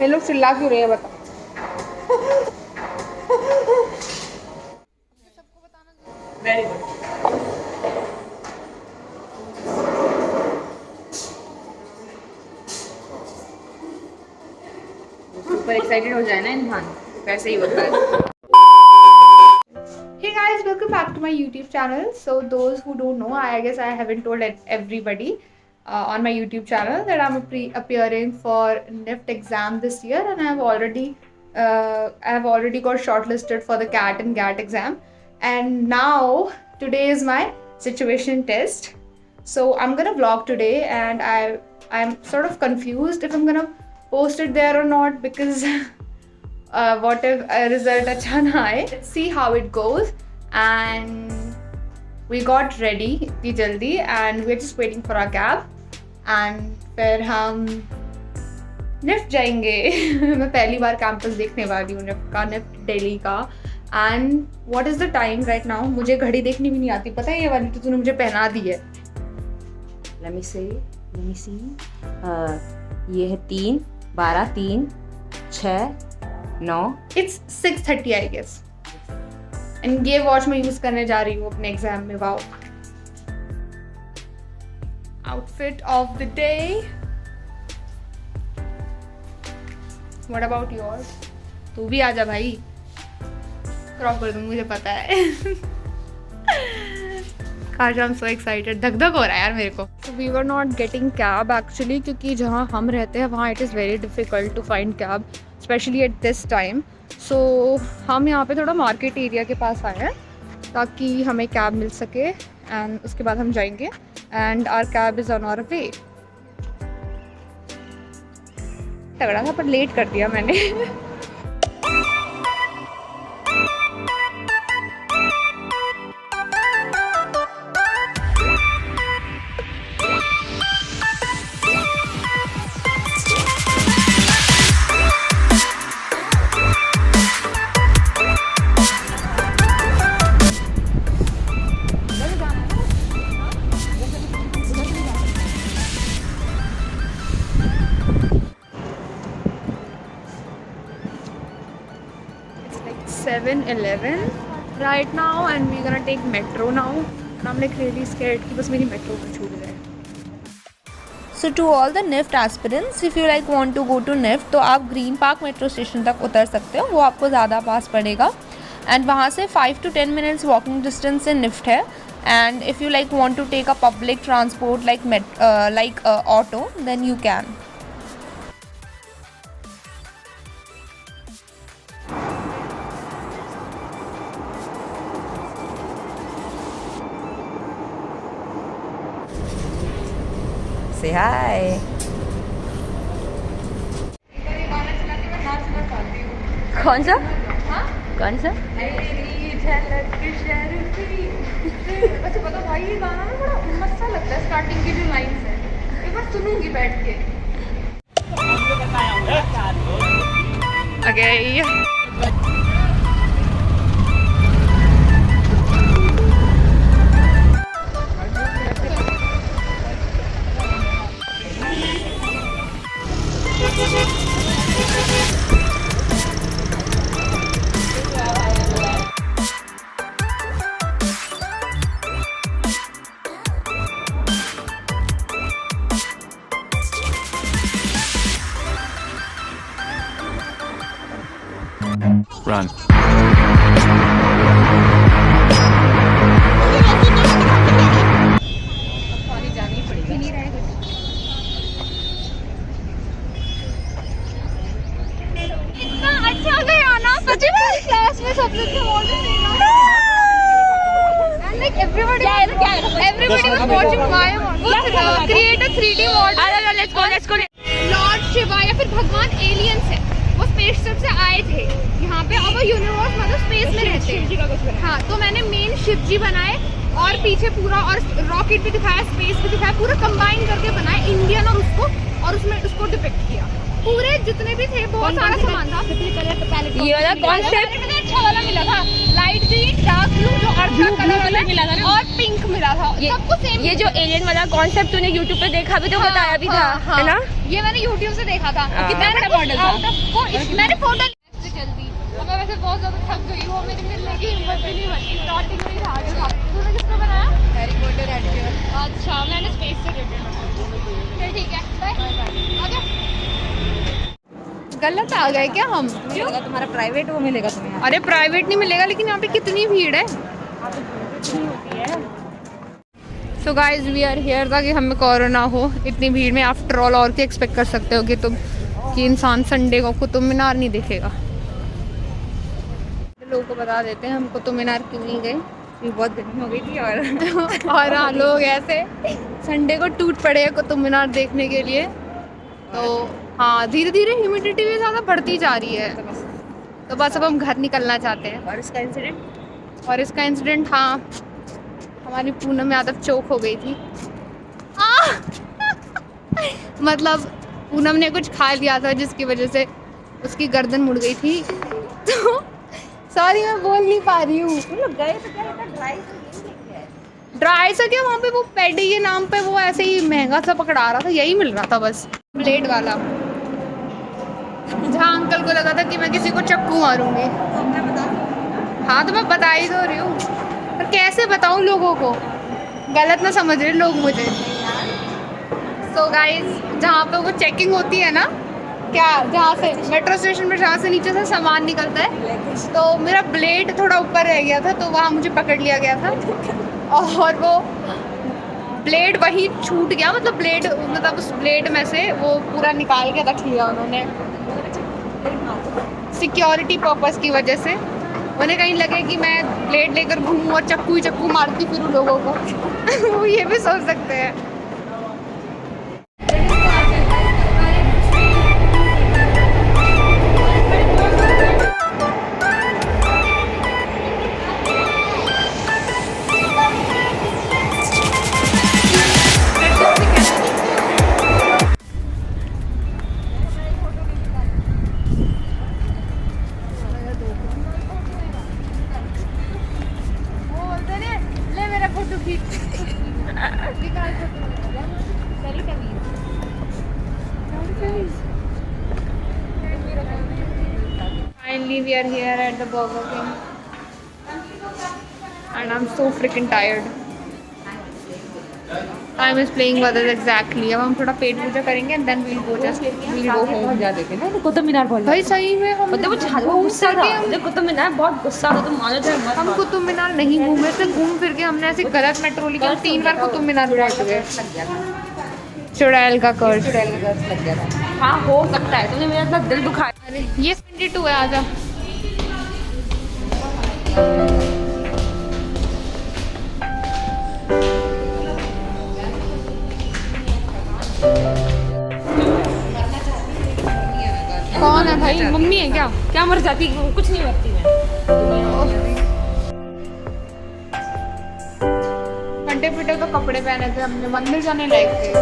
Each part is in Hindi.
ये लोग चिल्ला क्यों रहे हैं बता। Very good. सुपर एक्साइटेड हो जाए ना इंसान, वैसे ही होता है। Hey guys, welcome back to my YouTube channel. So those who don't know, I guess I haven't told everybody on my YouTube channel that I'm appearing for NIFT exam this year, and I have already got shortlisted for the CAT and GAT exam, and now today is my situation test. So I'm gonna vlog today, and I'm sort of confused if I'm gonna post it there or not, because what if a result अच्छा ना आए. Let's see how it goes. And we got ready इतनी जल्दी, and we're just waiting for our cab, and फिर हम निफ्ट जाएंगे. मैं पहली बार कैंपस देखने वाली हूँ निफ्ट का, निफ्ट दिल्ली का. And what is the time right now? मुझे घड़ी देखनी भी नहीं आती, पता है? ये वाली तो तूने मुझे पहना दी है. Let me see. ये है 3, 12, 3, 6, 9. It's 6:30 I guess. एंड ये वॉच मैं यूज़ करने जा रही हूँ अपने एग्जाम में. Wow. Outfit of the day. What about yours? तू भी आजा भाई, क्रॉप कर दूँ, मुझे पता है. काश, आई एम सो एक्साइटेड. धक धक हो रहा है यार मेरे को. So we were not getting cab actually, क्योंकि जहाँ हम रहते हैं वहाँ it is very difficult to find cab, especially at this time. So हम यहाँ पे थोड़ा मार्केट एरिया के पास आए हैं ताकि हमें कैब मिल सके, एंड उसके बाद हम जाएंगे. And our cab is on our way. तगड़ा था पर लेट कर दिया मैंने. It's like 7:11 right now, and we're gonna take metro now. And I'm like really scared कि बस मेरी metro ना छूट जाए. So to all the NIFT aspirants, if you like want to go to NIFT, तो आप ग्रीन पार्क मेट्रो स्टेशन तक उतर सकते हो, वो आपको ज़्यादा पास पड़ेगा. एंड वहाँ से 5 to 10 minutes वॉकिंग डिस्टेंस से NIFT है. And if you like want to take a public transport like auto, then you can. Say hi. कौन सा? कौन सा? अच्छा पता भाई, ये गाना ना बड़ा मस्त सा लगता है. स्टार्टिंग की जो लाइन्स है, एक बार सुनूंगी बैठ के. Okay. Run. जानी पड़ेगी. नहीं रहेगा. इतना अच्छा गया ना सच में. क्लास में सब लोग like everybody was watching my create a 3D model. Let's go. Lord Shiva या फिर भगवान एलियंस है, वो स्पेसशिप से आए थे यहाँ पे, और वो यूनिवर्स मतलब स्पेस में रहते हैं. हाँ, तो मैंने मेन शिव जी बनाए, और पीछे पूरा और रॉकेट भी दिखाया, स्पेस भी दिखाया, पूरा कंबाइन करके बनाया इंडियन और उसको, और उसमें उसको डिपिक्ट किया. पूरे जितने भी थे बहुत सारा सामान था. ये वाला कॉन्सेप्ट अच्छा वाला मिला था, लाइट ग्रीन, डार्क ब्लू, जो अर्थ का कलर वाला मिला था, और पिंक मिला था. सबको सेम. ये जो एलियन वाला कॉन्सेप्ट तूने YouTube पे देखा भी तो बताया भी था, है ना? ये मैंने YouTube से देखा था। कितना बड़ा मॉडल था वो। मैंने फोटो जल्दी, मैं वैसे बहुत ज्यादा थक गई हूँ, मेरी मिलने की हिम्मत भी नहीं बची। स्टार्टिंग में ही हार गया। तूने किसको बनाया? Harry Potter editor. अच्छा, मैंने स्पेस से रिलेटेड बनाया। ठीक है, बाय। आजा। गलत आ गए क्या हम? क्यों? तुम्हारा प्राइवेट वो मिलेगा तुम्हें। अरे प्राइवेट नहीं मिलेगा, लेकिन यहाँ पे कितनी भीड़ है। So guys we are here ताकि हमें कोरोना हो इतनी भीड़ में। आफ्टर ऑल और क्या एक्सपेक्ट कर सकते हो कि तुम कि इंसान संडे को कुतुब मीनार नहीं देखेगा। लोगों को बता देते हैं हम कुतुब मीनार क्यों नहीं गए। ये बहुत गर्मी हो गई थी और और हाँ, लोग ऐसे संडे को टूट पड़े हैं कुतुब मीनार देखने के लिए। तो हाँ, धीरे धीरे ह्यूमिडिटी भी ज़्यादा बढ़ती जा रही है, तो बस अब हम घर निकलना चाहते हैं। और इसका इंसिडेंट हाँ, हमारी पूनम यादव चौक हो गई थी। मतलब पूनम ने कुछ खा लिया था जिसकी वजह से उसकी गर्दन मुड़ गई थी। तो सॉरी, मैं बोल नहीं पा रही हूँ। ड्राई सा क्या, वहाँ पे वो पेडी के नाम पे वो ऐसे ही महंगा सा पकड़ा रहा था, यही मिल रहा था बस, ब्लेड वाला। जहाँ अंकल को लगा था कि मैं किसी को चक्कू मारूंगी। हाँ, तो मैं बता ही तो रही हूँ, पर कैसे बताऊँ लोगों को, गलत ना समझ रहे लोग मुझे। सो गाइस, जहाँ पे वो चेकिंग होती है ना, क्या, जहाँ से मेट्रो स्टेशन पे जहाँ से नीचे से सामान निकलता है, तो मेरा ब्लेड थोड़ा ऊपर रह गया था, तो वहाँ मुझे पकड़ लिया गया था और वो ब्लेड वहीं छूट गया। मतलब उस ब्लेड में से वो पूरा निकाल के रख लिया उन्होंने, सिक्योरिटी पर्पस की वजह से। उन्हें कहीं लगे कि मैं ब्लेड लेकर घूमूं और चक्कू ही चक्कू मारती फिरूं लोगों को। वो ये भी सोच सकते हैं। Finally, we are here at the Burger King, and I'm so freaking tired. Time is playing with us exactly. अब हम थोड़ा पेट पूजा करेंगे and then we'll go home. जा देते ना कुतुब मीनार बहुत भाई सही में हम मतलब वो गुस्सा था जब कुतुब मीनार बहुत गुस्सा था, तुम मानो चाहे मत। हम कुतुब मीनार नहीं घूमे थे, घूम फिर के हमने ऐसे गलत मेट्रो ली, 3 बार कुतुब मीनार पहुंच गए। चुड़ैल का कर्ज लग गया था। हाँ, हो सकता है, तुमने मेरा इतना दिल दुखाया। अरे ये 22 है, आजा। कौन है भाई? मम्मी है क्या? क्या मर जाती? कुछ नहीं मरती मैं। फटे पिटे तो कपड़े पहने थे हमने, मंदिर जाने लायक थे।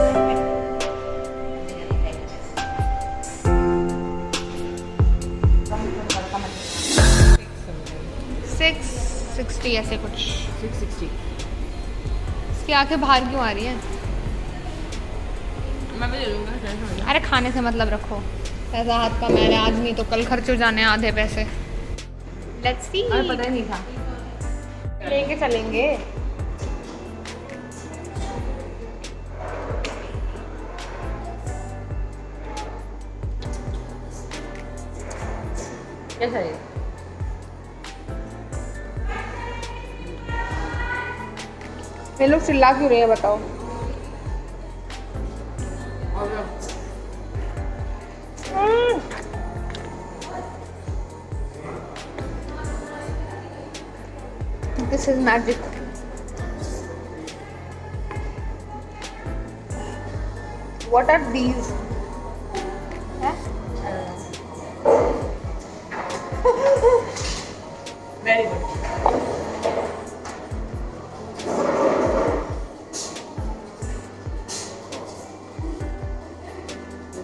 660 ऐसे कुछ। 660। इसकी आंखें बाहर क्यों आ रही हैं? मैं भी ले लूँगा। अरे खाने से मतलब रखो, पैसा हाथ का मैल है, आज नहीं तो कल खर्च हो जाने आधे पैसे। Let's see. हमें पता ही नहीं था। लेके चलेंगे। कैसा है? ये लोग चिल्ला क्यों रहे हैं बताओ? This is magic. What are these? Very good.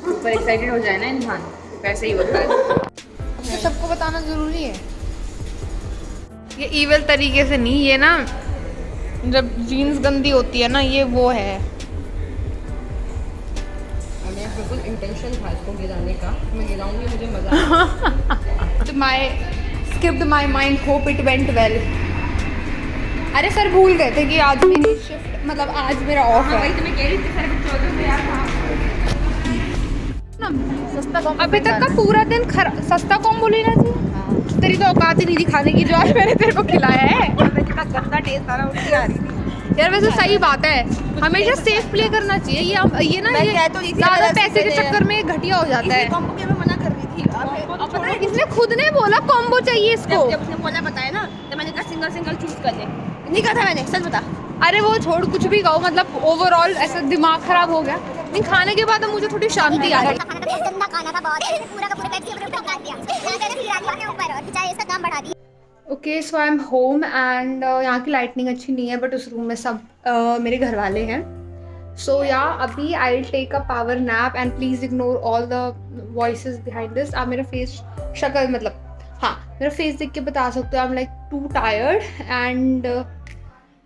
super excited हो जाए ना इंसान, वैसे ही होता है। ये सबको बताना जरूरी है। ये ईवल तरीके से नहीं, ये ना जब जीन्स गंदी होती है ना, ये वो है। बिल्कुल इंटेंशन था इसको गिराने का, मैं गिराऊंगी, मुझे मजा तो my skipped my mind, hope it went well. अरे सर भूल गए थे कि आज मेरी शिफ्ट, मतलब आज मेरा ऑफ है। वही तो मैं कह रही थी, सर चौदह में यार था सस्ता कॉम अभी तक का पूरा दिन सस्ता कॉम बोली ना थी। तेरी तो औकात ही नहीं थी खाने की जो आज मैंने तेरे को खिलाया है। इतना गंदा टेस्ट आ रहा, उल्टी आ रही थी। यार वैसे सही बात है, हमेशा सेफ प्ले करना चाहिए। ये ना ये ज़्यादा पैसे के चक्कर में घटिया हो जाता है। कॉम्बो के मैं मना कर रही थी, अब पता है इसने खुद ने बोला कॉम्बो चाहिए इसको। जब उसने बोला बताया ना, तो मैंने कहा सिंगल सिंगल चूज कर ले। नहीं कहा था मैंने, सच बता। अरे वो छोड़, कुछ भी कहो, मतलब ओवरऑल ऐसा दिमाग खराब हो गया। नहीं खाने के बाद मुझे थोड़ी शांति आ रही। गंदा खाना था बहुत, पूरा का पूरा पेप्सी अपने ऊपर काट दिया, अपने ऊपर, और बेचारे इसका काम बढ़ा दिया। Okay so I am home and यहाँ की लाइटनिंग अच्छी नहीं है, बट उस रूम में सब मेरे घर वाले हैं। सो या अभी I will take a power nap and please ignore all the voices behind this. आप मेरा फेस शक्ल, मतलब हाँ मेरा फेस देख के बता सकते हो I am like too tired and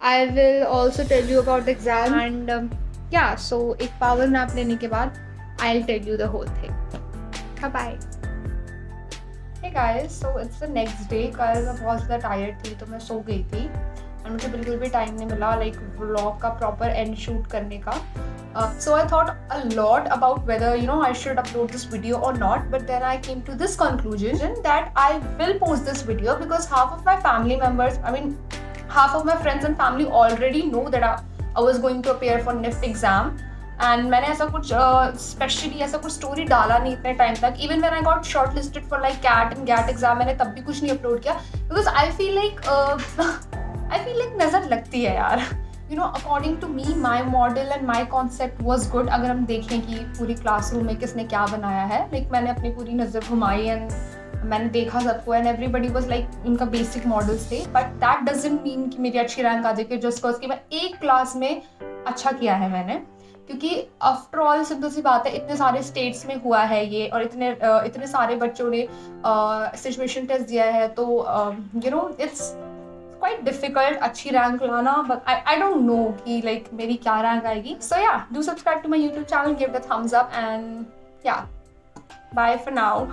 I will also tell you about the exam and yeah so एक पावर नैप लेने के बाद I will tell you the whole thing. Bye. Hey guys, so it's the next day। कल मैं बहुत ज़्यादा टायर्ड थी तो मैं सो गई थी और मुझे बिल्कुल भी टाइम नहीं मिला लाइक व्लॉग का प्रॉपर एंड शूट करने का। So I thought a lot about whether I should upload this video or not, but then I came to this conclusion that I will post this video because half of my family members, half of my friends and family already know that I was going to appear for NIFT exam। And मैंने ऐसा कुछ स्पेशली ऐसा कुछ स्टोरी डाला नहीं इतने टाइम तक। Even when I got shortlisted for like CAT and GAT exam, मैंने तब भी कुछ नहीं अपलोड किया बिकॉज आई फील लाइक नज़र लगती है यार। According to me my model and my concept was good. अगर हम देखें कि पूरी क्लासरूम में किसने क्या बनाया है, लाइक मैंने अपनी पूरी नज़र घुमाई एंड मैंने देखा सबको एंड एवरीबडी वाज लाइक उनका बेसिक मॉडल्स थे। बट दैट डजंट मीन कि मेरी अच्छी रैंक आ जाए जस्ट बिकॉज कि मैं एक क्लास में अच्छा किया है मैंने, क्योंकि आफ्टर ऑल सिंपल सी बात है, इतने सारे स्टेट्स में हुआ है ये और इतने सारे बच्चों ने सिचुएशन टेस्ट दिया है, तो इट्स क्वाइट डिफिकल्ट अच्छी रैंक लाना। बट आई डोंट नो कि लाइक मेरी क्या रैंक आएगी। So yeah do subscribe to my YouTube channel, give the thumbs up and yeah bye for now.